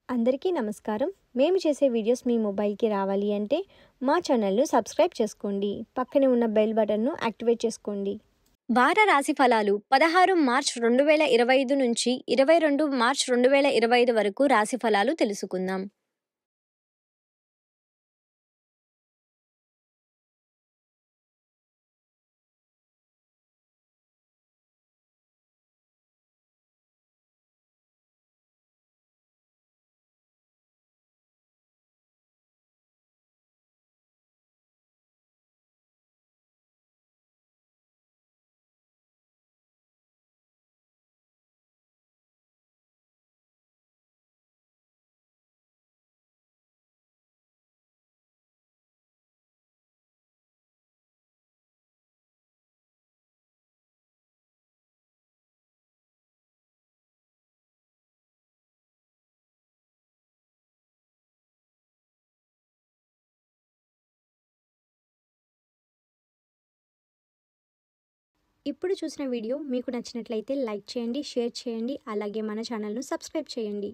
అందరికీ నమస్కారం. మేము చేసే వీడియోస్ మీ మొబైల్‌కి రావాలి అంటే మా ఛానల్‌ను సబ్స్క్రైబ్ చేసుకోండి. పక్కనే ఉన్న బెల్ బటన్‌ను యాక్టివేట్ చేసుకోండి. వార రాశి ఫలాలు 16 మార్చ్ 2025 నుంచి 22 మార్చ్ 2025 వరకు రాశి ఫలాలు తెలుసుకుందాం. ఇప్పుడు చూసిన వీడియో మీకు నచ్చినట్లయితే లైక్ చేయండి, షేర్ చేయండి, అలాగే మన ఛానల్‌ను సబ్స్క్రైబ్ చేయండి.